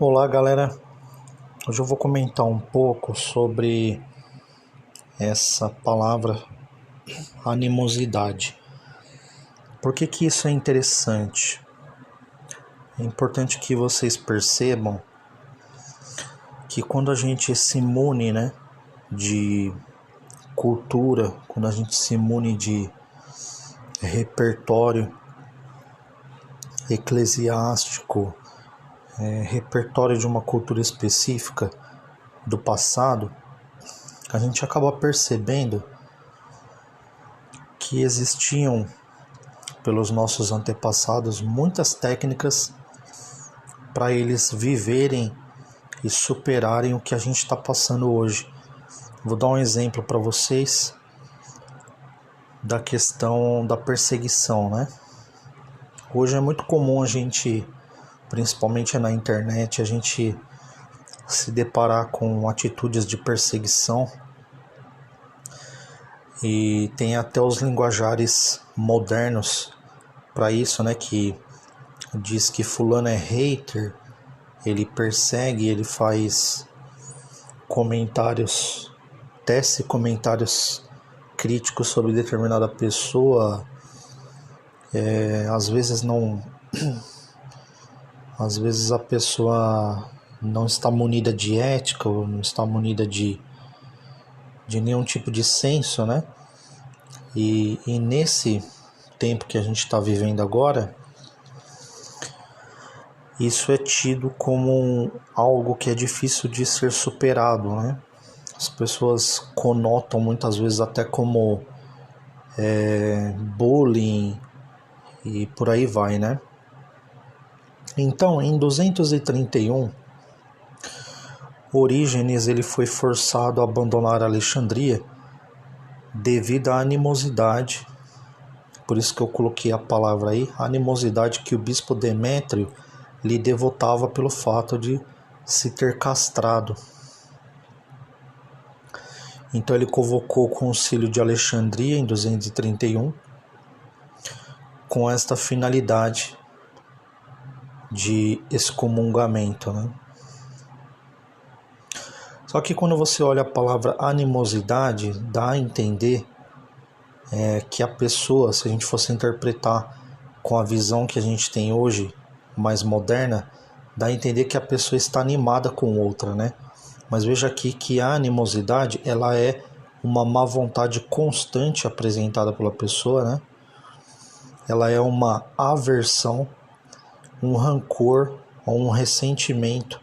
Olá, galera. Hoje eu vou comentar um pouco sobre essa palavra animosidade. Por que isso é interessante? É importante que vocês percebam que quando a gente se imune, de cultura, quando a gente se imune de repertório eclesiástico, repertório de uma cultura específica do passado, a gente acaba percebendo que existiam pelos nossos antepassados muitas técnicas para eles viverem e superarem o que a gente está passando hoje. Vou dar um exemplo para vocês da questão da perseguição, Hoje é muito comum a gente, principalmente na internet, a gente se deparar com atitudes de perseguição e tem até os linguajares modernos para isso, que diz que fulano é hater, ele persegue, ele faz comentários, tece comentários críticos sobre determinada pessoa, às vezes a pessoa não está munida de ética ou não está munida de nenhum tipo de senso, E nesse tempo que a gente está vivendo agora, isso é tido como algo que é difícil de ser superado, As pessoas conotam muitas vezes até como bullying e por aí vai, Então, em 231, Orígenes ele foi forçado a abandonar Alexandria devido à animosidade, por isso que eu coloquei a palavra aí, animosidade que o bispo Demétrio lhe devotava pelo fato de se ter castrado. Então ele convocou o concílio de Alexandria em 231 com esta finalidade de excomungamento, Só que quando você olha a palavra animosidade, dá a entender que a pessoa, se a gente fosse interpretar com a visão que a gente tem hoje, mais moderna, dá a entender que a pessoa está animada com outra, Mas veja aqui que a animosidade, ela é uma má vontade constante apresentada pela pessoa, Ela é uma aversão, um rancor ou um ressentimento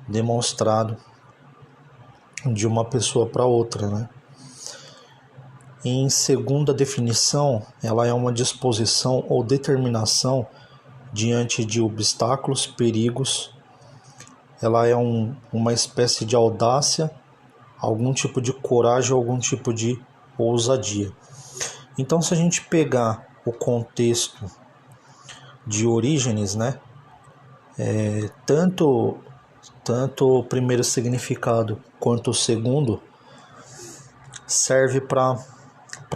demonstrado de uma pessoa para outra, Em segunda definição, ela é uma disposição ou determinação diante de obstáculos, perigos. Ela é uma espécie de audácia, algum tipo de coragem, algum tipo de ousadia. Então, se a gente pegar o contexto de Orígenes, tanto o primeiro significado quanto o segundo serve para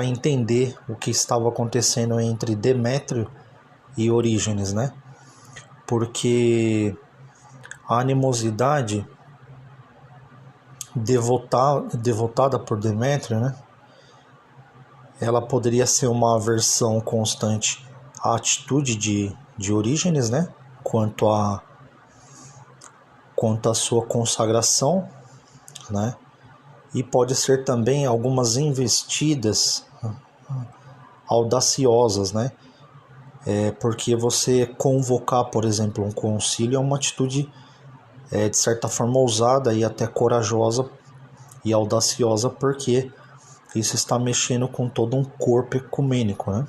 entender o que estava acontecendo entre Demétrio e Orígenes, Porque a animosidade devotada por Demétrio, ela poderia ser uma aversão constante à atitude de Orígenes, quanto à sua consagração, E pode ser também algumas investidas audaciosas, Porque você convocar, por exemplo, um concílio é uma atitude de certa forma ousada e até corajosa e audaciosa, porque isso está mexendo com todo um corpo ecumênico,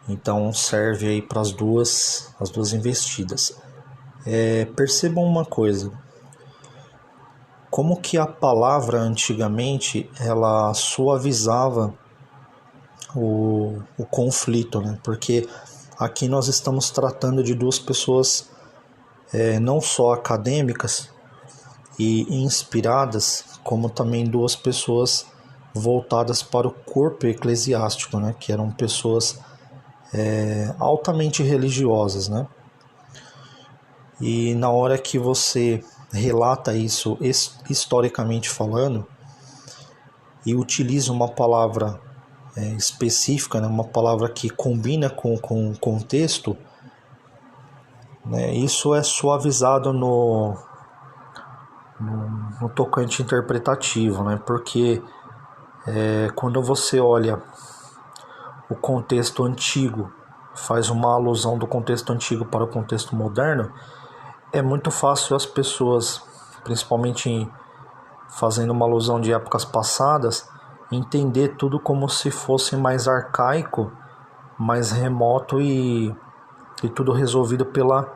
Então serve aí para as duas investidas. Percebam uma coisa, como que a palavra antigamente ela suavizava o conflito, Porque aqui nós estamos tratando de duas pessoas não só acadêmicas e inspiradas, como também duas pessoas voltadas para o corpo eclesiástico, que eram pessoas altamente religiosas, E na hora que você relata isso historicamente falando e utiliza uma palavra específica, né, uma palavra que combina com o contexto, né, isso é suavizado no tocante interpretativo, né, porque quando você olha o contexto antigo, faz uma alusão do contexto antigo para o contexto moderno, é muito fácil as pessoas, principalmente fazendo uma alusão de épocas passadas, entender tudo como se fosse mais arcaico, mais remoto e tudo resolvido pela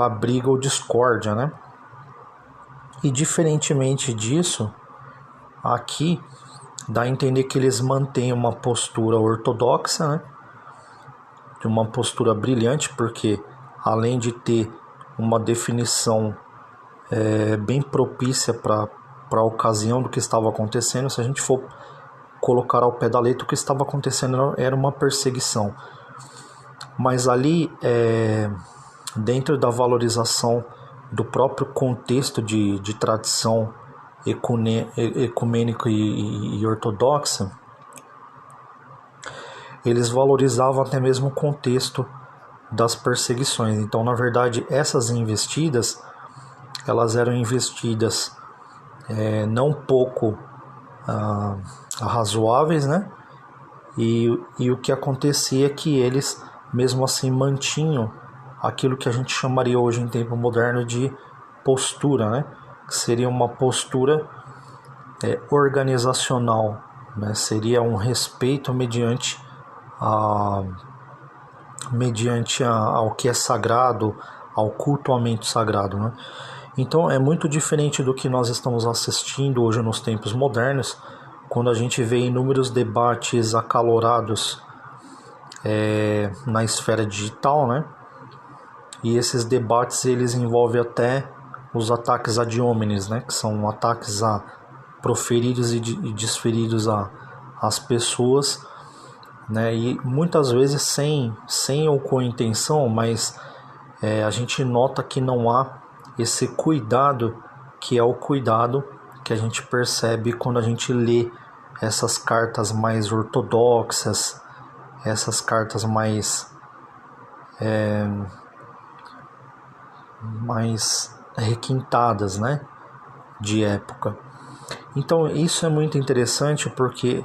briga ou discórdia, né? E diferentemente disso, aqui dá a entender que eles mantêm uma postura ortodoxa, né? De uma postura brilhante, porque além de ter uma definição bem propícia para a ocasião do que estava acontecendo, se a gente for colocar ao pé da letra, o que estava acontecendo era uma perseguição. Mas ali, dentro da valorização do próprio contexto de tradição ecumênica e ortodoxa, eles valorizavam até mesmo o contexto das perseguições. Então, na verdade, essas investidas, elas eram investidas não pouco razoáveis, né? E o que acontecia é que eles, mesmo assim, mantinham aquilo que a gente chamaria hoje em tempo moderno de postura, né? Que seria uma postura organizacional, né? Seria um respeito mediante ao que é sagrado, ao cultuamento sagrado, né? Então é muito diferente do que nós estamos assistindo hoje nos tempos modernos, quando a gente vê inúmeros debates acalorados na esfera digital, né? E esses debates eles envolvem até os ataques ad hominem, né? Que são ataques proferidos e desferidos às pessoas, né? E muitas vezes sem ou com intenção, mas a gente nota que não há esse cuidado, que é o cuidado que a gente percebe quando a gente lê essas cartas mais ortodoxas, essas cartas mais requintadas, né, de época. Então isso é muito interessante porque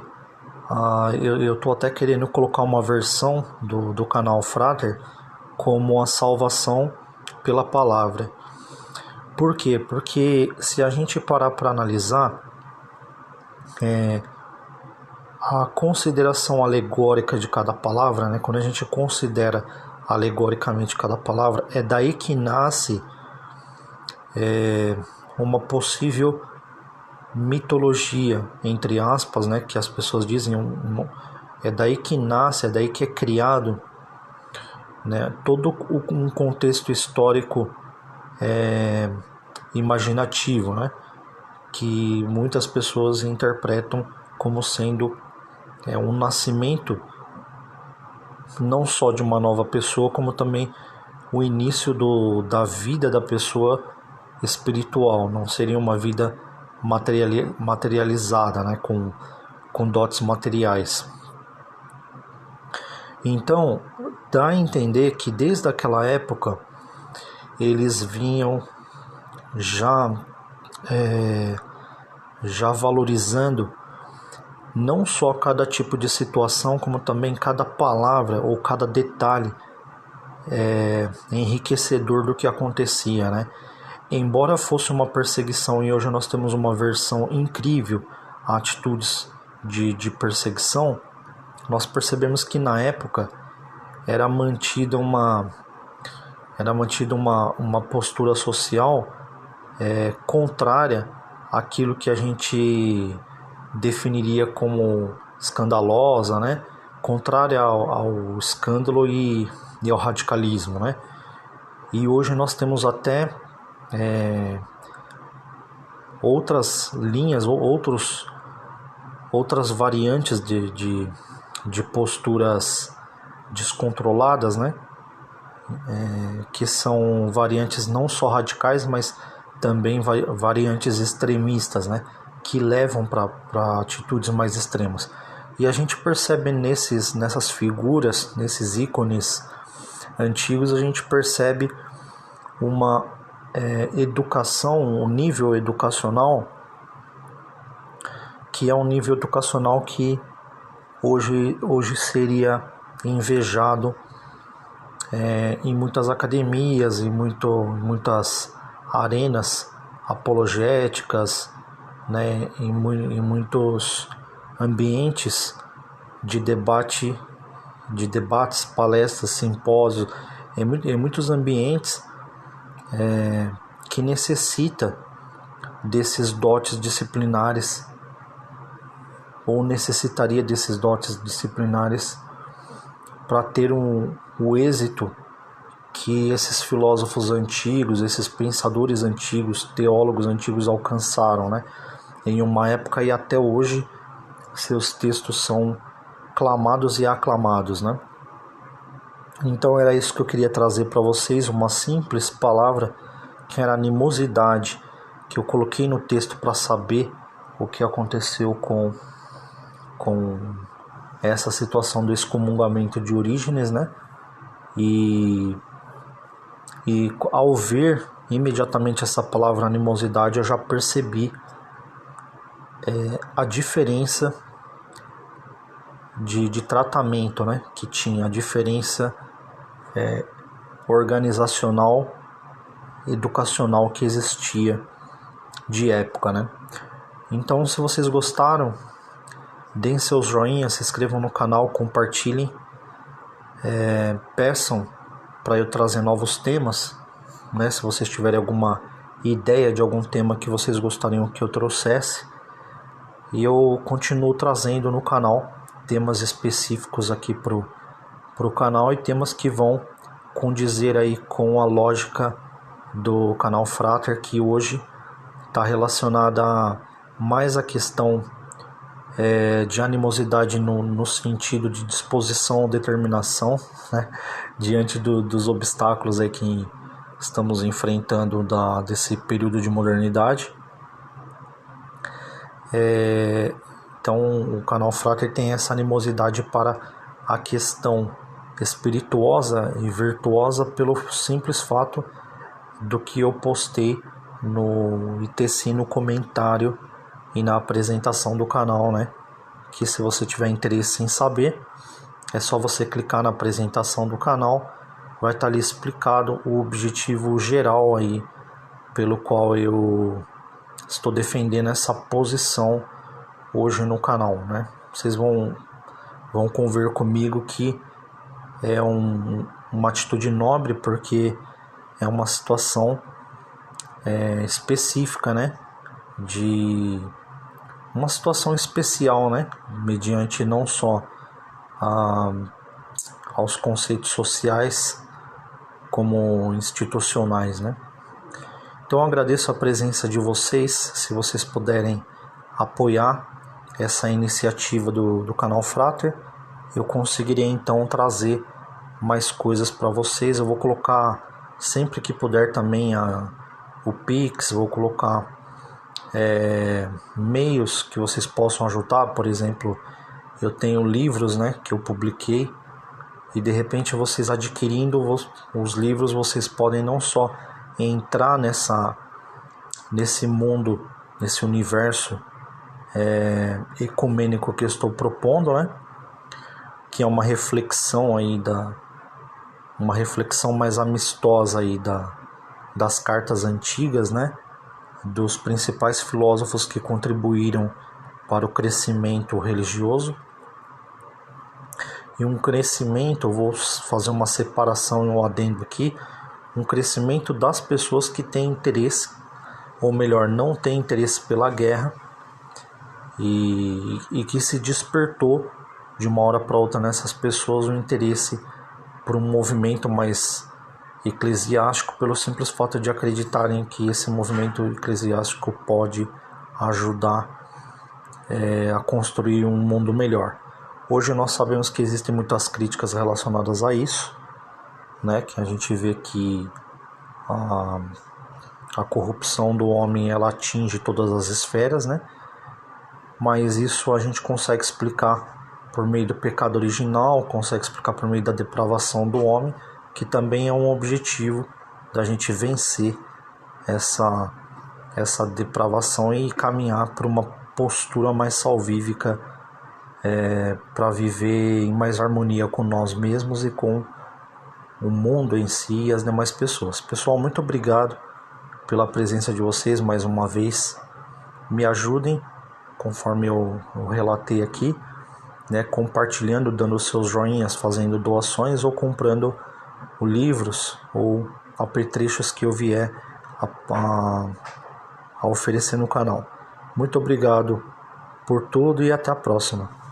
eu estou até querendo colocar uma versão do canal Frater como a salvação pela palavra. Por quê? Porque se a gente parar para analisar, a consideração alegórica de cada palavra, né, quando a gente considera alegoricamente cada palavra, é daí que nasce uma possível mitologia, entre aspas, né, que as pessoas dizem, é daí que nasce, é daí que é criado, né, todo um contexto histórico imaginativo, né, que muitas pessoas interpretam como sendo um nascimento não só de uma nova pessoa, como também o início da vida da pessoa espiritual. Não seria uma vida materializada, né, com dotes materiais. Então, dá a entender que desde aquela época eles vinham já valorizando não só cada tipo de situação, como também cada palavra ou cada detalhe enriquecedor do que acontecia, né? Embora fosse uma perseguição, e hoje nós temos uma versão incrível a atitudes de perseguição, nós percebemos que na época era mantida uma postura social contrária àquilo que a gente definiria como escandalosa, né? Contrária ao escândalo e ao radicalismo, né? E hoje nós temos até outras linhas, outras variantes de posturas descontroladas, né? que são variantes não só radicais, mas também variantes extremistas, né, que levam para atitudes mais extremas. E a gente percebe nessas figuras, nesses ícones antigos, a gente percebe uma educação, um nível educacional que é um nível educacional que hoje seria invejado em muitas academias e muitas arenas apologéticas, né, em muitos ambientes de debates, palestras, simpósios, em muitos ambientes que necessita desses dotes disciplinares, ou necessitaria desses dotes disciplinares para ter o êxito que esses filósofos antigos, esses pensadores antigos, teólogos antigos alcançaram, né? Em uma época, e até hoje seus textos são clamados e aclamados, né? Então era isso que eu queria trazer para vocês, uma simples palavra que era animosidade, que eu coloquei no texto para saber o que aconteceu com essa situação do excomungamento de Orígenes, né? E ao ver imediatamente essa palavra animosidade, eu já percebi a diferença de tratamento, né, que tinha, a diferença organizacional, educacional que existia de época, né? Então, se vocês gostaram, deem seus joinhas, se inscrevam no canal, compartilhem, peçam para eu trazer novos temas, né? Se vocês tiverem alguma ideia de algum tema que vocês gostariam que eu trouxesse, e eu continuo trazendo no canal temas específicos aqui pro canal, e temas que vão condizer aí com a lógica do canal Frater, que hoje está relacionada mais à questão de animosidade no sentido de disposição ou determinação, né, diante dos obstáculos aí que estamos enfrentando desse período de modernidade. Então o canal Frater tem essa animosidade para a questão espirituosa e virtuosa, pelo simples fato do que eu postei no ITC, no comentário e na apresentação do canal, né? Que se você tiver interesse em saber, é só você clicar na apresentação do canal, vai estar ali explicado o objetivo geral aí pelo qual eu estou defendendo essa posição hoje no canal, né? Vocês vão conver comigo que é uma atitude nobre, porque é uma situação específica, né? De uma situação especial, né? Mediante não só aos conceitos sociais como institucionais, né? Então eu agradeço a presença de vocês. Se vocês puderem apoiar essa iniciativa do canal Frater, eu conseguiria então trazer mais coisas para vocês. Eu vou colocar sempre que puder também o Pix, vou colocar meios que vocês possam ajudar. Por exemplo, eu tenho livros, né, que eu publiquei, e de repente vocês adquirindo os livros, vocês podem não só entrar nesse mundo, nesse universo ecumênico que eu estou propondo, né, que é uma reflexão aí uma reflexão mais amistosa aí das cartas antigas, né, dos principais filósofos que contribuíram para o crescimento religioso, e um crescimento, eu vou fazer uma separação e um adendo aqui, um crescimento das pessoas que têm interesse, ou melhor, não têm interesse pela guerra, e que se despertou de uma hora para outra nessas pessoas o interesse por um movimento mais eclesiástico, pelo simples fato de acreditarem que esse movimento eclesiástico pode ajudar a construir um mundo melhor. Hoje nós sabemos que existem muitas críticas relacionadas a isso, né, que a gente vê que a corrupção do homem ela atinge todas as esferas, né? Mas isso a gente consegue explicar por meio do pecado original, consegue explicar por meio da depravação do homem, que também é um objetivo da gente vencer essa depravação e caminhar para uma postura mais salvífica, para viver em mais harmonia com nós mesmos e com o mundo em si e as demais pessoas. Pessoal, muito obrigado pela presença de vocês mais uma vez. Me ajudem, conforme eu relatei aqui, né, compartilhando, dando seus joinhas, fazendo doações ou comprando livros ou apetrechos que eu vier a oferecer no canal. Muito obrigado por tudo e até a próxima.